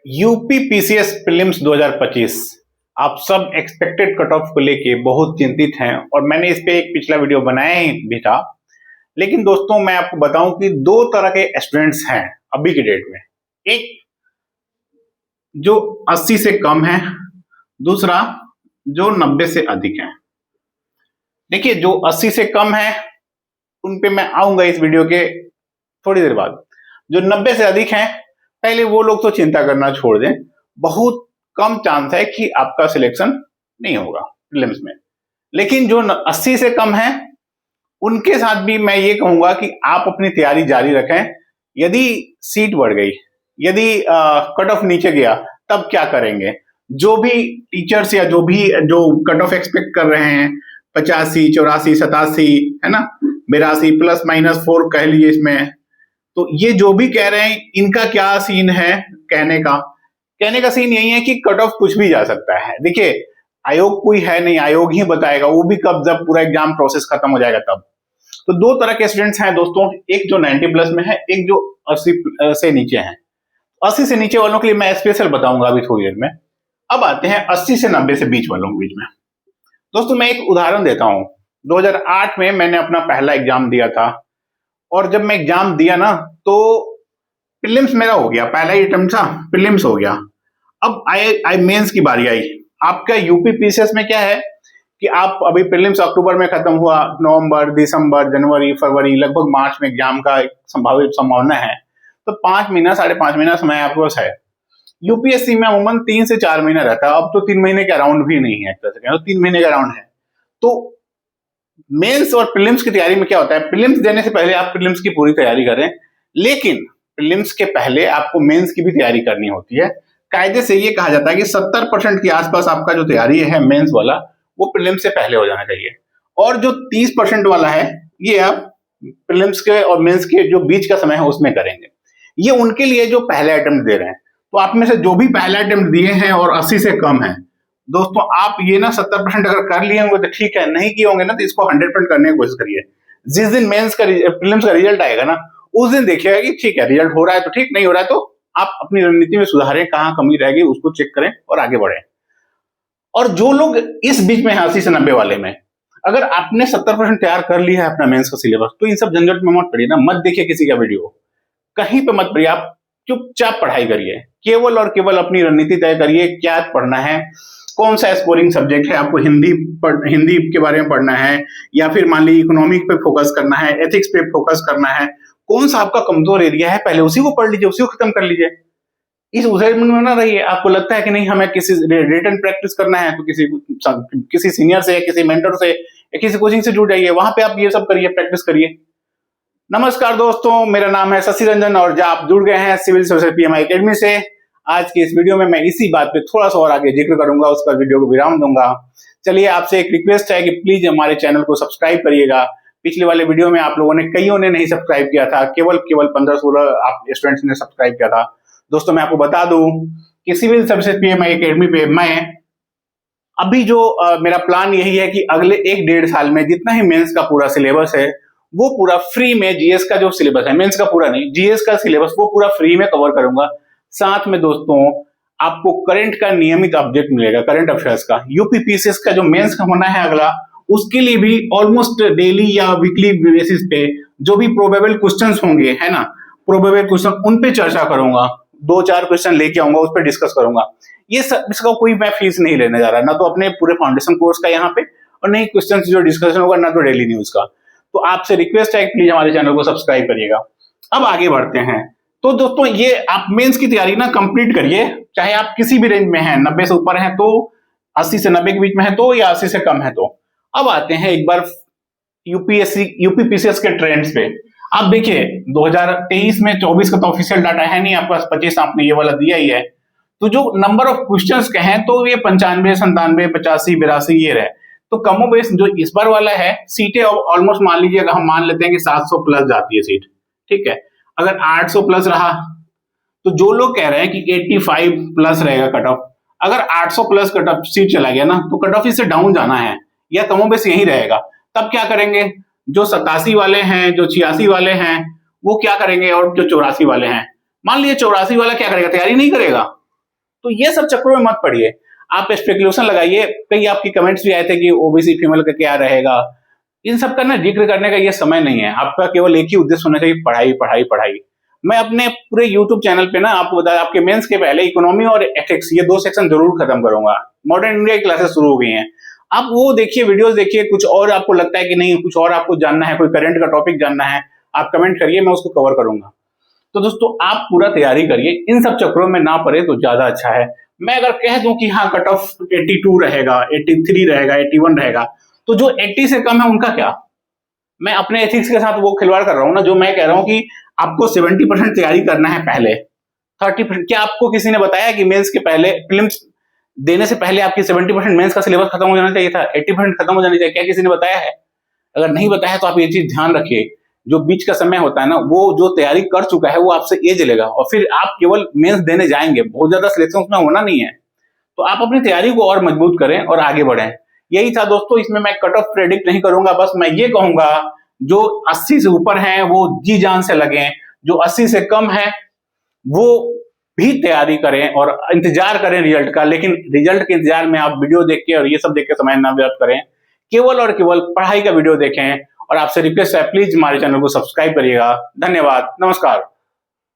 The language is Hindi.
UP PCS prelims 2025। आप सब एक्सपेक्टेड कट ऑफ को लेके बहुत चिंतित हैं और मैंने इस पे एक पिछला वीडियो बनाया ही भी था। लेकिन दोस्तों मैं आपको बताऊं कि दो तरह के स्टूडेंट्स हैं अभी की डेट में। एक जो 80 से कम है, दूसरा जो 90 से अधिक है। देखिए, जो 80 से कम है उन पे मैं आऊंगा इस वीडियो के थोड़ी देर बाद। जो 90 से अधिक हैं, पहले वो लोग तो चिंता करना छोड़ दें। बहुत कम चांस है कि आपका सिलेक्शन नहीं होगा प्रीलिम्स में। लेकिन जो 80 से कम है उनके साथ भी मैं ये कहूंगा कि आप अपनी तैयारी जारी रखें। यदि सीट बढ़ गई, यदि कट ऑफ नीचे गया, तब क्या करेंगे? जो भी टीचर्स या जो कट ऑफ एक्सपेक्ट कर रहे हैं 85, 84, 87, है ना, 82 प्लस माइनस 4 कह लीजिए इसमें, तो ये जो भी कह रहे हैं इनका क्या सीन है? कहने का सीन यही है कि कट ऑफ कुछ भी जा सकता है। देखिए, आयोग कोई है नहीं, आयोग ही बताएगा, वो भी कब, जब पूरा एग्जाम प्रोसेस खत्म हो जाएगा तब। तो दो तरह के स्टूडेंट्स हैं दोस्तों, एक जो 90 प्लस में है, एक जो 80 से नीचे हैं। 80 से नीचे वालों के लिए मैं स्पेशल बताऊंगा अभी थोड़ी देर में। अब आते हैं 80 से 90 से बीच वालों के बीच में। दोस्तों मैं एक उदाहरण देता हूं। 2008 में मैंने अपना पहला एग्जाम दिया था और जब मैं एग्जाम दिया ना तो प्रीलिम्स मेरा हो गया, पहला ही अटेम्प्ट था, प्रीलिम्स हो गया। अब आई मेंस की बारी आई। आपका यूपी पीसीएस में क्या है कि आप अभी प्रीलिम्स अक्टूबर में खत्म हुआ, नवंबर, दिसंबर, जनवरी, फरवरी, लगभग मार्च में एग्जाम का संभावित संभावना है। तो 5 महीना, 5.5 महीना समय आपके पास है। यूपीएससी में अमूमन 3 से 4 महीना रहता है। अब तो 3 महीने का राउंड भी नहीं है, तो 3 महीने का राउंड है। तो मेंस और प्रीलिम्स की तैयारी में क्या होता है? प्रीलिम्स देने से पहले आप प्रीलिम्स की पूरी तैयारी करें, लेकिन प्रीलिम्स के पहले आपको मेंस की भी तैयारी करनी होती है। कायदे से ये कहा जाता है कि 70% के आसपास आपका जो तैयारी है मेंस वाला, वो प्रीलिम्स से पहले हो जाना चाहिए। और जो 30% वाला है, ये आप प्रीलिम्स के और मेंस के जो बीच का समय है उसमें करेंगे। ये उनके लिए जो पहले अटेम्प्ट दे रहे हैं। तो आप में से जो भी पहले अटेम्प्ट दिए हैं और 80 से कम है, दोस्तों आप ये ना 70% अगर कर लिए होंगे तो ठीक है, नहीं किए होंगे ना तो इसको 100% करने की कोशिश करिए। जिस दिन मेंस का प्रीलिम्स का रिजल्ट आएगा ना, उस दिन देखिएगा कि ठीक है, रिजल्ट हो रहा है तो ठीक, नहीं हो रहा है तो आप अपनी रणनीति में सुधारें, कहां कमी रहेगी उसको चेक करें और आगे बढ़ें। और जो लोग इस बीच में है 80 से 90 वाले में, अगर आपने 70% तैयार कर लिया है अपना मेंस का सिलेबस, तो इन सब झंझट में मत पड़िए ना, मत देखिए किसी का वीडियो, कहीं पे मत पढ़िए। आप चुपचाप पढ़ाई करिए, केवल और केवल अपनी रणनीति तय करिए, क्या पढ़ना है, कौन सा स्कोरिंग सब्जेक्ट है, आपको हिंदी के बारे में पढ़ना है, या फिर मान लीजिए इकोनॉमिक पे फोकस करना है, एथिक्स पे फोकस करना है, कौन सा आपका कमजोर एरिया है, पहले उसी को पढ़ लीजिए, उसी को खत्म कर लीजिए। इस उलझन में ना रहिए। आपको लगता है कि नहीं हमें किसी रिटन प्रैक्टिस करना है तो किसी सीनियर से, किसी मेंटर से या किसी कोचिंग से जुड़ जाइए, वहां पे आप ये सब करिए, प्रैक्टिस करिए। नमस्कार दोस्तों, मेरा नाम है शशि रंजन और जब आप जुड़ गए हैं सिविल सर्विसेज पीएमआई एकेडमी से, आज की इस वीडियो में मैं इसी बात पे थोड़ा सा और आगे जिक्र करूंगा, उस पर वीडियो को विराम दूंगा। चलिए, आपसे एक रिक्वेस्ट है कि प्लीज हमारे चैनल को सब्सक्राइब करिएगा। पिछले वाले वीडियो में आप लोगों ने, कईयों ने नहीं सब्सक्राइब किया था, केवल 15-16 आप स्टूडेंट्स ने सब्सक्राइब किया था। दोस्तों मैं आपको बता दूं कि सिविल सर्विसेज पीएमआई एकेडमी पे मैं अभी जो मेरा प्लान यही है कि अगले 1-1.5 साल में जितना ही मेंस का पूरा सिलेबस है वो पूरा फ्री में, जीएस का जो सिलेबस है, मेंस का पूरा नहीं, जीएस का सिलेबस वो पूरा फ्री में कवर करूंगा। साथ में दोस्तों आपको करंट का नियमित अपडेट मिलेगा, करंट अफेयर्स का। यूपी पीसीएस का जो मेंस का होना है अगला, उसके लिए भी ऑलमोस्ट डेली या वीकली बेसिस पे जो भी प्रोबेबल क्वेश्चंस होंगे, है ना, प्रोबेबल क्वेश्चन, उन पे चर्चा करूंगा। 2-4 क्वेश्चन लेके आऊंगा, उस पर डिस्कस करूंगा। ये सब, इसका कोई मैं फीस नहीं लेने जा रहा, ना तो अपने पूरे फाउंडेशन कोर्स का यहाँ पे, और नहीं क्वेश्चन जो डिस्कशन होगा, ना तो डेली न्यूज का। तो आपसे रिक्वेस्ट है प्लीज हमारे चैनल को सब्सक्राइब करिएगा। अब आगे बढ़ते हैं। तो दोस्तों ये आप मेंस की तैयारी ना कंप्लीट करिए, चाहे आप किसी भी रेंज में हैं, 90 से ऊपर हैं तो, 80 से 90 के बीच में है तो, या 80 से कम है तो। अब आते हैं एक बार यूपी पीसीएस के ट्रेंड्स पे। आप देखिए 2023 में 24 का तो ऑफिशियल डाटा है नहीं आपके पास, 25 आपने ये वाला दिया ही है। तो जो नंबर ऑफ क्वेश्चंस के हैं तो ये 95, 97, 85, 82 ये रहे। तो कमो बेस जो इस बार वाला है, सीटें ऑलमोस्ट मान लीजिए, अगर हम मान लेते हैं कि 700 प्लस जाती है सीट, ठीक है। अगर 800 प्लस रहा तो जो लोग कह रहे हैं कि 85 प्लस रहेगा कट ऑफ, अगर 800 प्लस कट ऑफ सीट चला गया ना तो कट ऑफ इससे डाउन जाना है, या कमो बेस यही रहेगा। तब क्या करेंगे? जो 87 वाले हैं, जो 86 वाले हैं, वो क्या करेंगे? और जो 84 वाले हैं, मान लीजिए 84 वाला क्या करेगा? तैयारी नहीं करेगा, तो ये सब चक्करों में मत पड़िए, आप स्पेकुलेशन लगाइए। कई आपकी कमेंट्स भी आए थे कि ओबीसी फीमेल का क्या रहेगा, इन सब का ना जिक्र करने का ये समय नहीं है। आपका केवल एक ही उद्देश्य होना चाहिए, पढ़ाई पढ़ाई पढ़ाई। मैं अपने पूरे यूट्यूब चैनल पे ना आपको बता, आपके मेंस के पहले इकोनॉमी और एथिक्स ये 2 सेक्शन जरूर खत्म करूंगा। मॉडर्न इंडिया की क्लासेस शुरू हो गई हैं, आप वो देखिए, वीडियोस देखिए। कुछ और आपको लगता है कि नहीं कुछ और आपको जानना है, कोई करंट का टॉपिक जानना है, आप कमेंट करिए, मैं उसको कवर करूंगा। तो दोस्तों आप पूरा तैयारी करिए, इन सब चक्करों में ना पड़े तो ज्यादा अच्छा है। मैं अगर कह दूं कि हाँ कट ऑफ 82 रहेगा, 83 रहेगा, 81 रहेगा, तो जो 80 से कम है उनका क्या? मैं अपने एथिक्स के साथ वो खिलवाड़ कर रहा हूं ना, जो मैं कह रहा हूं कि आपको 70% तैयारी करना है पहले, 30%। क्या आपको किसी ने बताया कि मेंस के पहले, प्रीलिम्स देने से पहले आपकी 70% मेंस का सिलेबस खत्म हो जाना चाहिए था, 80% खत्म हो जाना चाहिए? क्या किसी ने बताया है? अगर नहीं बताया तो आप ये चीज ध्यान रखिए, जो बीच का समय होता है ना, वो जो तैयारी कर चुका है वो आपसे एज लेगा, और फिर आप केवल मेंस देने जाएंगे, बहुत ज्यादा सिलेक्शन उसमें होना नहीं है। तो आप अपनी तैयारी को और मजबूत करें और आगे बढ़ें। यही था दोस्तों, इसमें मैं कट ऑफ प्रेडिक्ट नहीं करूंगा, बस मैं ये कहूंगा जो 80 से ऊपर हैं वो जी जान से लगे, जो 80 से कम है वो भी तैयारी करें और इंतजार करें रिजल्ट का। लेकिन रिजल्ट के इंतजार में आप वीडियो देख के और ये सब देख के समय ना व्यर्थ करें, केवल और केवल पढ़ाई का वीडियो देखें। और आपसे रिक्वेस्ट है, प्लीज हमारे चैनल को सब्सक्राइब करिएगा। धन्यवाद, नमस्कार।